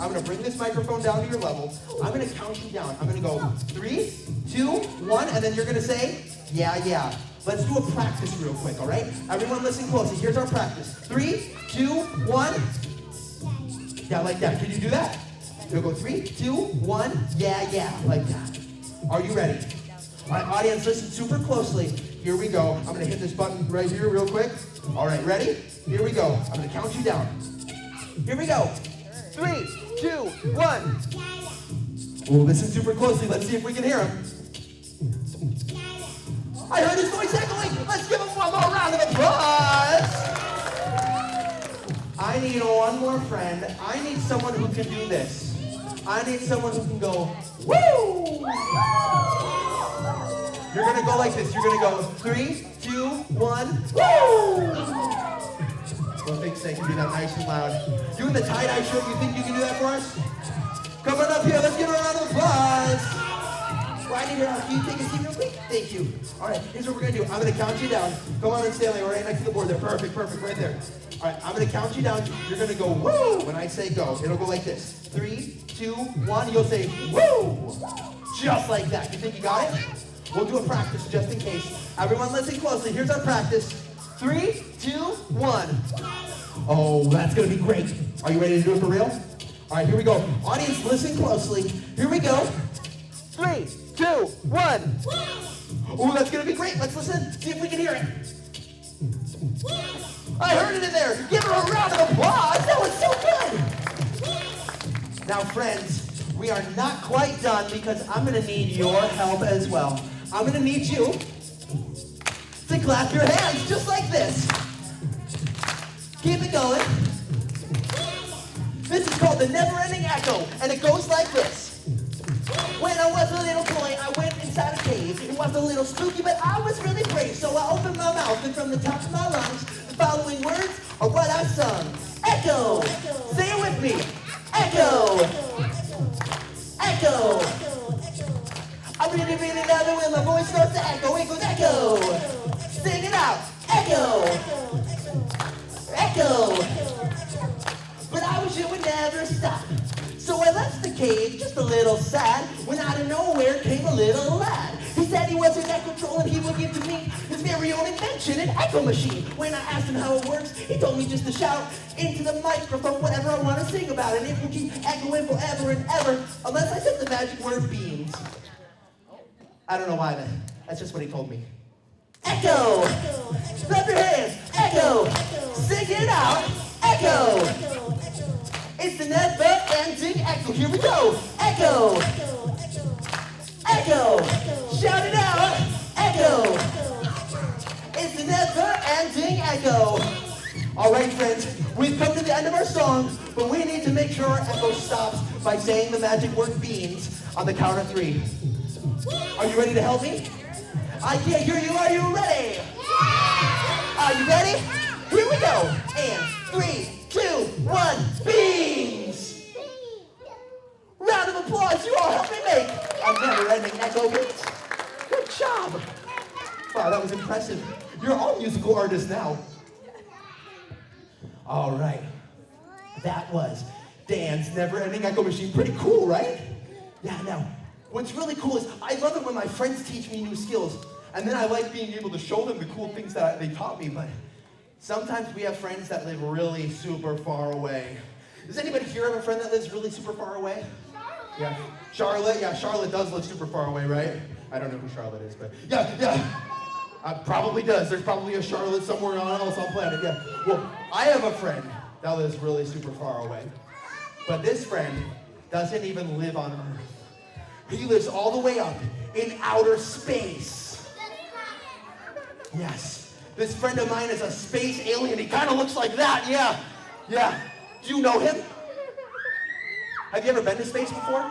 Speaker 1: I'm going to bring this microphone down to your level. I'm going to count you down. I'm going to go 3, 2, 1, and then you're going to say yeah, yeah. Let's do a practice real quick, all right? Everyone listen closely. Here's our practice. 3, 2, 1. Yeah, like that. Can you do that? You'll go 3, 2, 1. Yeah, yeah, like that. Are you ready? All right, audience, listen super closely. Here we go. I'm going to hit this button right here real quick. All right, ready? Here we go. I'm going to count you down. Here we go. 3, 2, 1. Well, listen super closely. Let's see if we can hear him. I heard his voice echoing. Let's give him one more round of applause. I need one more friend. I need someone who can do this. I need someone who can go, woo! You're gonna go like this. You're gonna go 3, 2, 1, woo! For big sake, you do that nice and loud. You in the tie-dye shirt, you think you can do that for us? Come on up here, let's give her a round of applause. Well, I need her out. Can you take a seat real quick? Thank you. All right, here's what we're gonna do. I'm gonna count you down. Come on and Stanley, we're right next to the board there. Perfect, right there. All right, I'm gonna count you down. You're gonna go woo when I say go. It'll go like this. 3, 2, 1, you'll say woo! Just like that. You think you got it? We'll do a practice just in case. Everyone listen closely. Here's our practice. 3, 2, 1. Oh, that's gonna be great. Are you ready to do it for real? All right, here we go. Audience, listen closely. Here we go. 3, 2, 1. Oh, that's gonna be great. Let's listen. See if we can hear it. I heard it in there. Give her a round of applause. That was so good. Now, friends, we are not quite done because I'm gonna need your help as well. I'm gonna need you to clap your hands just like this. Keep it going. This is called the never-ending echo, and it goes like this. When I was a little boy, I went inside a cave. It was a little spooky, but I was really brave. So I opened my mouth, and from the top of my lungs, the following words are what I sung. Echo. Say it with me. Echo. Echo. I really, really love it when my voice starts to echo. It goes echo. Sing it out. Echo. Echo. But I wish it would never stop. So I left the cave just a little sad when out of nowhere came a little lad. He said he was an echo troll and he would give to me his very own invention, an echo machine. When I asked him how it works, he told me just to shout into the microphone whatever I want to sing about, and it will keep echoing forever and ever unless I said the magic word beans. I don't know why, that's just what he told me. Echo! Clap your hands! Echo! Sing it out! Echo! It's the never-ending echo. Here we go! Echo! Echo! Shout it out! Echo! It's the never-ending echo. All right, friends, we've come to the end of our song, but we need to make sure our echo stops by saying the magic word beans on the count of 3. Are you ready to help me? I can't hear you. Are you ready? Are you ready? Here we go. And 3, 2, 1, beans! Round of applause. You all helped me make a never-ending echo beat. Good job. Wow, that was impressive. You're all musical artists now. All right. That was Dan's never-ending echo machine. Pretty cool, right? Yeah, now, what's really cool is I love it when my friends teach me new skills, and then I like being able to show them the cool things that they taught me, but sometimes we have friends that live really super far away. Does anybody here have a friend that lives really super far away? Yeah, Charlotte. Yeah, Charlotte does live super far away, right? I don't know who Charlotte is, but yeah. Probably does. There's probably a Charlotte somewhere else on planet, yeah. Well, I have a friend that lives really super far away, but this friend doesn't even live on Earth. He lives all the way up in outer space. Yes. This friend of mine is a space alien. He kind of looks like that, yeah. Do you know him? Have you ever been to space before?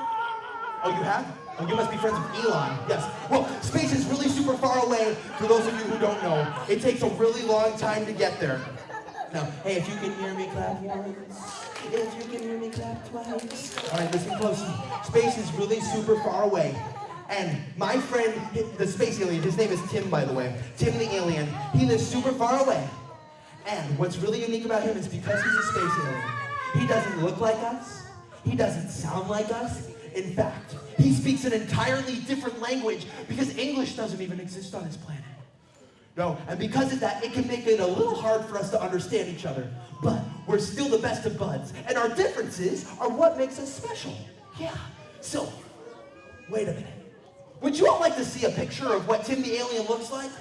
Speaker 1: Oh, you have? Oh, you must be friends with Elon. Yes. Well, space is really super far away, for those of you who don't know. It takes a really long time to get there. Now, hey, if you can hear me, clap once. If you can hear me, clap twice. All right, listen closely. Space is really super far away. And my friend, the space alien, his name is Tim, by the way. Tim the alien. He lives super far away. And what's really unique about him is because he's a space alien, he doesn't look like us. He doesn't sound like us. In fact, he speaks an entirely different language because English doesn't even exist on this planet. No, and because of that, it can make it a little hard for us to understand each other. But we're still the best of buds, and our differences are what makes us special. Yeah. So, wait a minute. Would you all like to see a picture of what Tim the alien looks like?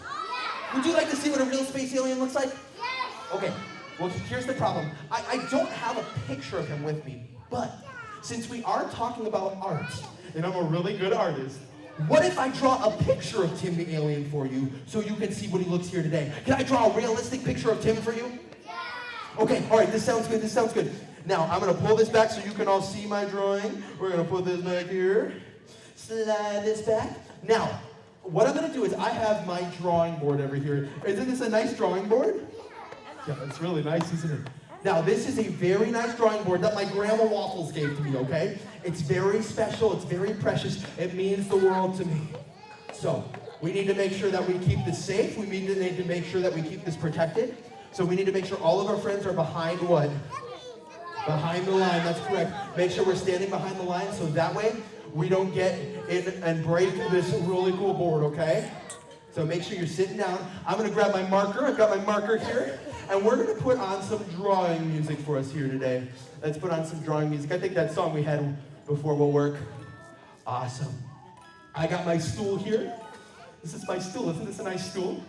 Speaker 1: Would you like to see what a real space alien looks like? Yes. Okay. Well, here's the problem. I don't have a picture of him with me, but since we are talking about art, and I'm a really good artist, what if I draw a picture of Tim the alien for you so you can see what he looks here today? Can I draw a realistic picture of Tim for you? Yeah. Okay, all right, this sounds good. Now, I'm gonna pull this back so you can all see my drawing. We're gonna put this back here, slide this back. Now, what I'm gonna do is I have my drawing board over here. Isn't this a nice drawing board? Yeah, it's really nice, isn't it? Now, this is a very nice drawing board that my grandma Waffles gave to me, okay? It's very special, it's very precious. It means the world to me. So, we need to make sure that we keep this safe. We need to make sure that we keep this protected. So we need to make sure all of our friends are behind what? Behind the line, that's correct. Make sure we're standing behind the line so that way we don't get in and break this really cool board, okay? So make sure you're sitting down. I'm gonna grab my marker. I've got my marker here. And we're gonna put on some drawing music for us here today. Let's put on some drawing music. I think that song we had before will work. Awesome. I got my stool here. This is my stool. Isn't this a nice stool?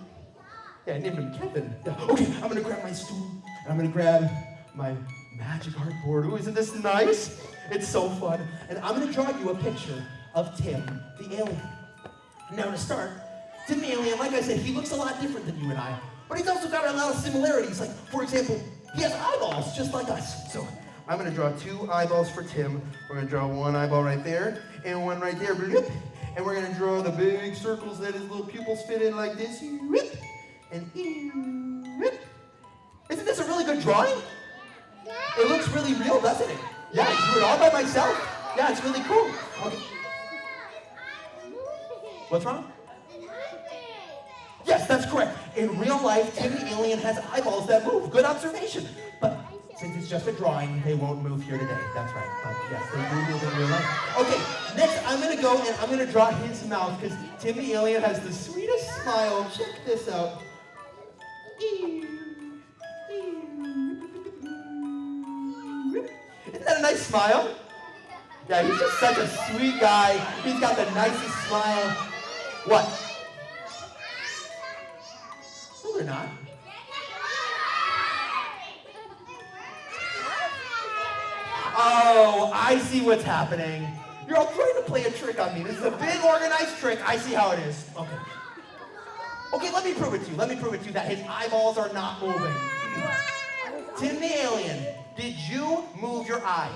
Speaker 1: Yeah, I named him Kevin. Yeah. Okay, I'm gonna grab my stool. And I'm gonna grab my magic art board. Ooh, isn't this nice? It's so fun. And I'm gonna draw you a picture of Tim, the alien. Now to start, Tim the alien, like I said, he looks a lot different than you and I. But he's also got a lot of similarities. Like, for example, he has eyeballs just like us. So I'm gonna draw 2 eyeballs for Tim. We're gonna draw 1 eyeball right there and 1 right there. And we're gonna draw the big circles that his little pupils fit in like this. And isn't this a really good drawing? It looks really real, doesn't it? Yeah, I drew it all by myself. Yeah, it's really cool. Okay. What's wrong? Yes, that's correct. In real life, Tim the alien has eyeballs that move. Good observation. But since it's just a drawing, they won't move here today. That's right. But yes, they do move in real life. Okay, next I'm going to go and I'm going to draw his mouth because Tim the alien has the sweetest smile. Check this out. Isn't that a nice smile? Yeah, he's just such a sweet guy. He's got the nicest smile. What? No, they're not. Oh, I see what's happening. You're all trying to play a trick on me. This is a big organized trick. I see how it is. Okay. Okay, let me prove it to you. Let me prove it to you that his eyeballs are not moving. Tim the alien, did you move your eyes?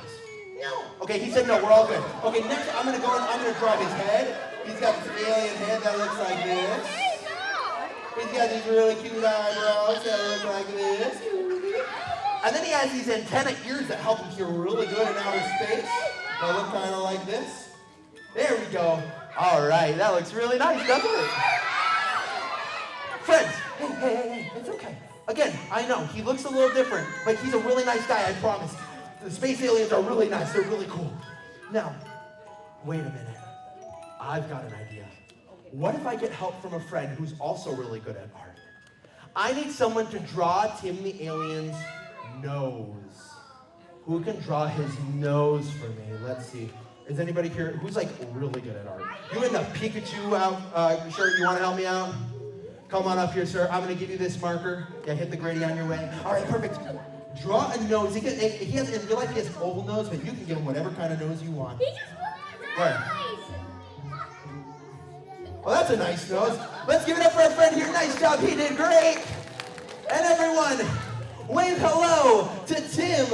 Speaker 1: No. Okay, he said no. We're all good. Okay, next I'm gonna go and I'm gonna draw his head. He's got this alien head that looks like this. He's got these really cute eyebrows that look like this. And then he has these antenna ears that help him hear really good in outer space. They look kind of like this. There we go. All right, that looks really nice, doesn't it? Friends, hey, it's okay. Again, I know, he looks a little different, but he's a really nice guy, I promise. The space aliens are really nice, they're really cool. Now, wait a minute. I've got an idea. What if I get help from a friend who's also really good at art? I need someone to draw Tim the alien's nose. Who can draw his nose for me? Let's see. Is anybody here who's like really good at art? You in the Pikachu shirt, you want to help me out? Come on up here, sir. I'm going to give you this marker. Yeah, hit the Grady on your way. All right, perfect. Draw a nose. He has, in real life, he has an oval nose, but you can give him whatever kind of nose you want.
Speaker 3: He just put
Speaker 1: Where? Well, that's a nice nose. Let's give it up for our friend here. Nice job. He did great. And everyone, wave hello to Tim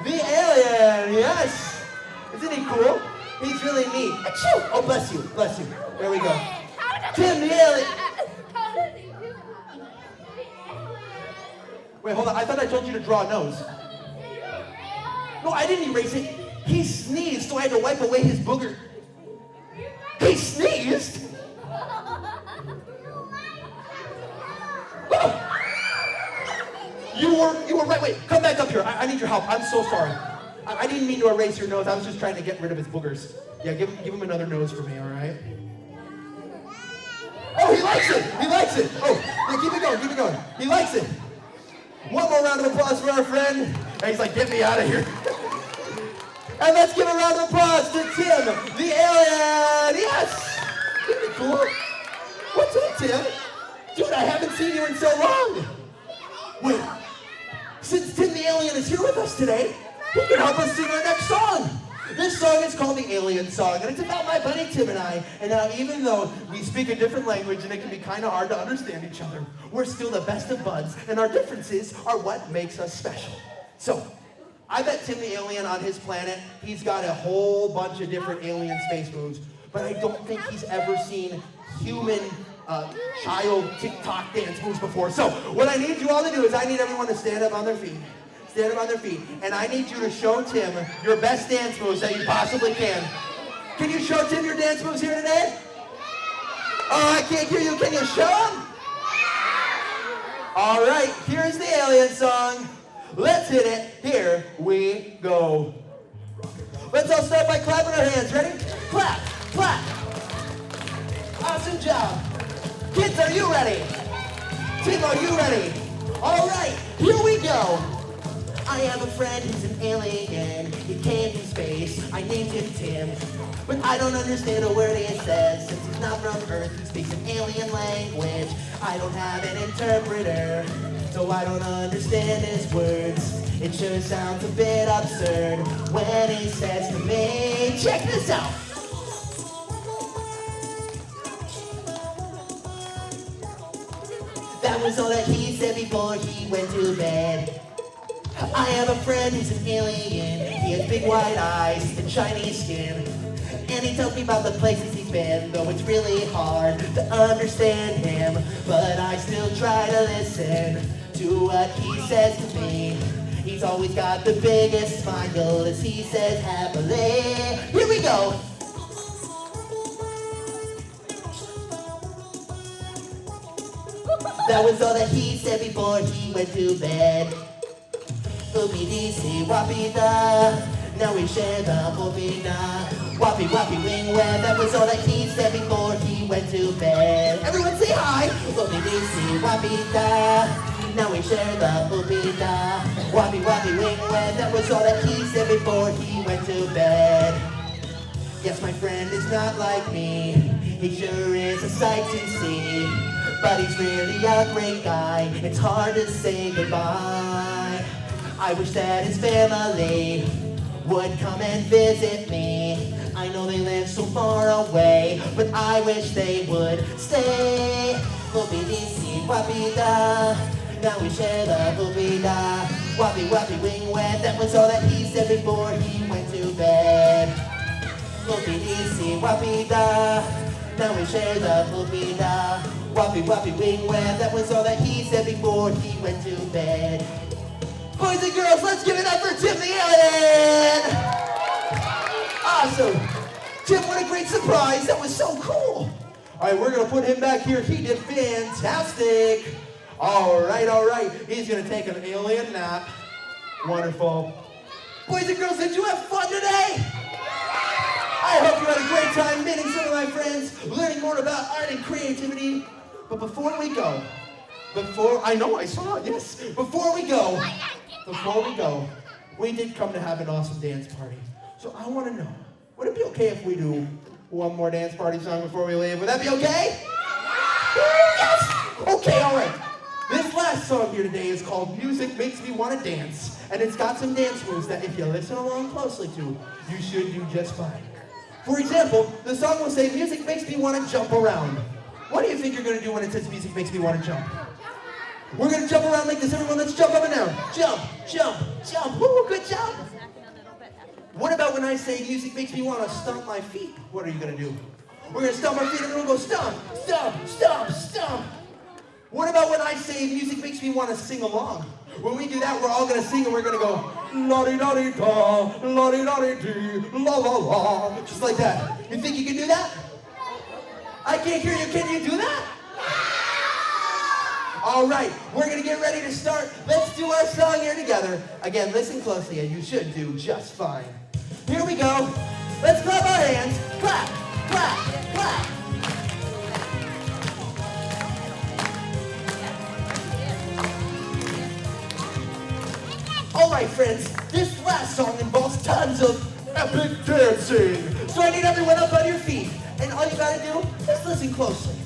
Speaker 1: the alien. Yes. Isn't he cool? He's really neat. Achoo! Oh, bless you. Bless you. There we go. Tim the alien. Wait, hold on. I thought I told you to draw a nose. No, I didn't erase it. He sneezed, so I had to wipe away his booger. He sneezed? Oh. You were right. Wait, come back up here. I need your help. I'm so sorry. I didn't mean to erase your nose. I was just trying to get rid of his boogers. Yeah, give him another nose for me, all right? Oh, he likes it. He likes it. Oh, yeah, keep it going. Keep it going. He likes it. One more round of applause for our friend. And he's like, get me out of here. And let's give a round of applause to Tim, the alien. Yes. Isn't it cool? What's up, Tim? Dude, I haven't seen you in so long. Wait, since Tim the alien is here with us today, he can help us sing our next song. This song is called the Alien Song, and it's about my buddy Tim and I. And now, even though we speak a different language and it can be kind of hard to understand each other, we're still the best of buds, and our differences are what makes us special. So, I bet Tim the alien on his planet, he's got a whole bunch of different alien space moves, but I don't think he's ever seen human child TikTok dance moves before. So what I need you all to do is I need everyone to stand up on their feet. Stand up on their feet. And I need you to show Tim your best dance moves that you possibly can. Can you show Tim your dance moves here today? Oh, I can't hear you. Can you show him? All right, here's the Alien song. Let's hit it. Here we go. Let's all start by clapping our hands. Ready? Clap, clap. Awesome job. Kids, are you ready? Tim, are you ready? All right, here we go. I have a friend who's an alien. He came from space. I named him Tim. But I don't understand a word he says. Since he's not from Earth, he speaks an alien language. I don't have an interpreter, so I don't understand his words. It sure sounds a bit absurd when he says to me, check this out. That was all that he said before he went to bed. I have a friend who's an alien. He has big white eyes and shiny skin. And he tells me about the places he's been, though it's really hard to understand him. But I still try to listen to what he says to me. He's always got the biggest smile as he says happily. Here we go. That was all that he said before he went to bed. Oopie-dee-see, whoppie-da. Now we share the oopie-da. Whoppie, whoppie, wing web. That was all that he said before he went to bed. Everyone say hi. Oopie-dee-see, whoppie-da. Now we share the oopie-da. Whoppie, whoppie, wing web. That was all that he said before he went to bed. Yes, my friend is not like me. He sure is a sight to see. But he's really a great guy. It's hard to say goodbye. I wish that his family would come and visit me. I know they live so far away, but I wish they would stay. Whoopie-dee-see, whoppie-da. Now we share the whoopie-da. Whoppie, whoppie, wing wet. That was all that he said before he went to bed. Whoopie-dee-see, whoppie-da. Now we share the whoopie-da. Whoppie, whoppie, wing web. That was all that he said before he went to bed. Boys and girls, let's give it up for Tim the Alien! Awesome. Tim, what a great surprise. That was so cool. All right, we're going to put him back here. He did fantastic. All right. He's going to take an alien nap. Wonderful. Boys and girls, did you have fun today? I hope you had a great time meeting some of my friends, learning more about art and creativity. But before we go, we did come to have an awesome dance party. So I want to know, would it be okay if we do one more dance party song before we leave? Would that be okay? Yes! Okay, all right. This last song here today is called Music Makes Me Want to Dance. And it's got some dance moves that if you listen along closely to, you should do just fine. For example, the song will say, music makes me want to jump around. What do you think you're going to do when it says music makes me want to jump? We're going to jump around like this. Everyone, let's jump up and down. Jump, jump, jump. Woo, good job. What about when I say music makes me want to stomp my feet? What are you going to do? We're going to stomp our feet and we're going to go stomp, stomp, stomp, stomp. What about when I say music makes me want to sing along? When we do that, we're all going to sing and we're going to go la-di-da-di-da, la-di-da-di-dee, la-la-la, just like that. You think you can do that? I can't hear you. Can you do that? All right, we're going to get ready to start. Let's do our song here together. Again, listen closely and you should do just fine. Here we go. Let's clap our hands. Clap, clap, clap. All right, friends, this last song involves tons of epic dancing. So I need everyone up on your feet. And all you gotta do is listen closely.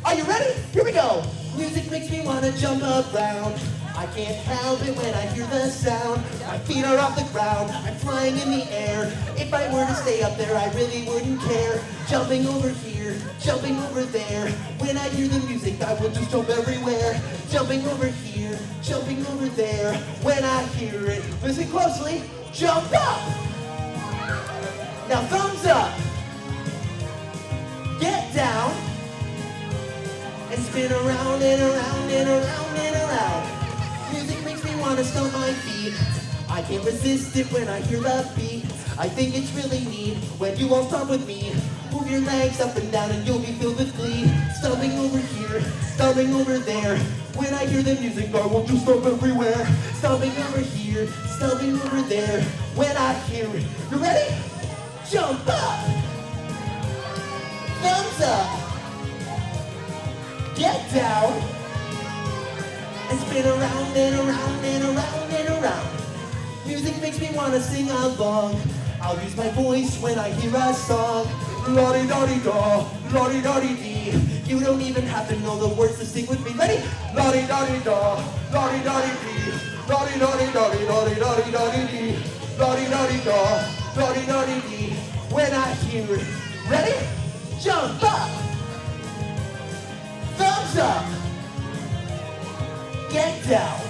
Speaker 1: Are you ready? Here we go. Music makes me wanna jump around. I can't help it when I hear the sound. My feet are off the ground, I'm flying in the air. If I were to stay up there, I really wouldn't care. Jumping over here, jumping over there. When I hear the music, I will just jump everywhere. Jumping over here, jumping over there. When I hear it, listen closely, jump up. Now thumbs up. Get down, and spin around and around and around and around. Music makes me want to stomp my feet. I can't resist it when I hear the beat. I think it's really neat when you all stomp with me. Move your legs up and down and you'll be filled with glee. Stomping over here, stomping over there. When I hear the music, I want to stomp everywhere. Stomping over here, stomping over there. When I hear it, you ready? Jump up! Thumbs up! Get down! And spin around and around and around and around. Music makes me want to sing along. I'll use my voice when I hear a song. La-di-da-di-da, la-di-da-di-dee. You don't even have to know the words to sing with me. Ready? La-di-da-di-da, la-di-da-di-dee. La-di-da-di-da-di-da-di-da-di-da-di-dee. La-di-da-di-da, la-di-da-di-dee. When I hear it. Ready? Jump up. Thumbs up. Get down.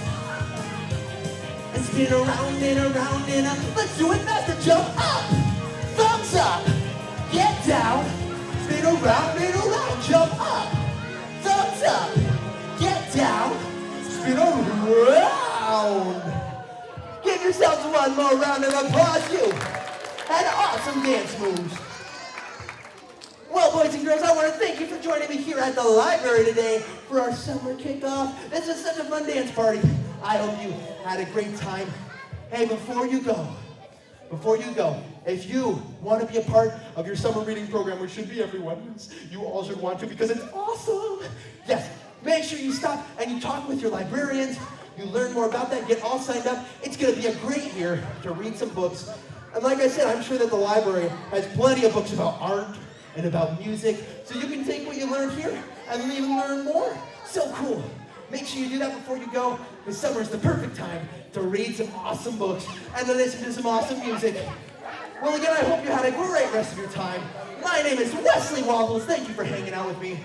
Speaker 1: And spin around and around and up. Let's do it faster. Jump up. Thumbs up. Get down. Spin around and around. Jump up. Thumbs up. Get down. Spin around. Give yourselves one more round of applause. You had awesome dance moves. Well, boys and girls, I want to thank you for joining me here at the library today for our summer kickoff. This is such a fun dance party. I hope you had a great time. Hey, before you go, if you want to be a part of your summer reading program, which should be everyone's, you all should want to because it's awesome. Yes, make sure you stop and you talk with your librarians. You learn more about that, get all signed up. It's going to be a great year to read some books. And like I said, I'm sure that the library has plenty of books about art and about music, so you can take what you learned here and even learn more. So cool. Make sure you do that before you go, because summer is the perfect time to read some awesome books and to listen to some awesome music. Well, again, I hope you had a great rest of your time. My name is Wesley Waffles. Thank you for hanging out with me.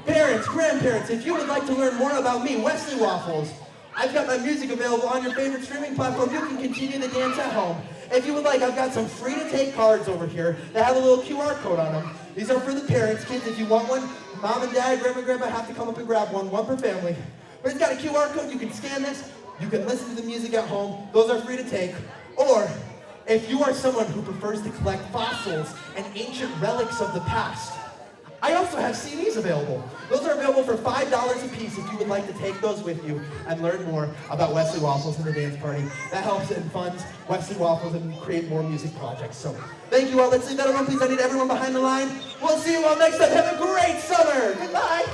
Speaker 1: Parents, grandparents, if you would like to learn more about me, Wesley Waffles, I've got my music available on your favorite streaming platform. You can continue the dance at home. If you would like, I've got some free-to-take cards over here that have a little QR code on them. These are for the parents. Kids, if you want one, mom and dad, grandma and grandpa have to come up and grab one per family. But it's got a QR code. You can scan this. You can listen to the music at home. Those are free to take. Or, if you are someone who prefers to collect fossils and ancient relics of the past, I also have CDs available. Those are available for $5 a piece if you would like to take those with you and learn more about Wesley Waffles and the dance party. That helps and funds Wesley Waffles and create more music projects. So thank you all. Let's leave that alone, please. I need everyone behind the line. We'll see you all next time. Have a great summer. Goodbye.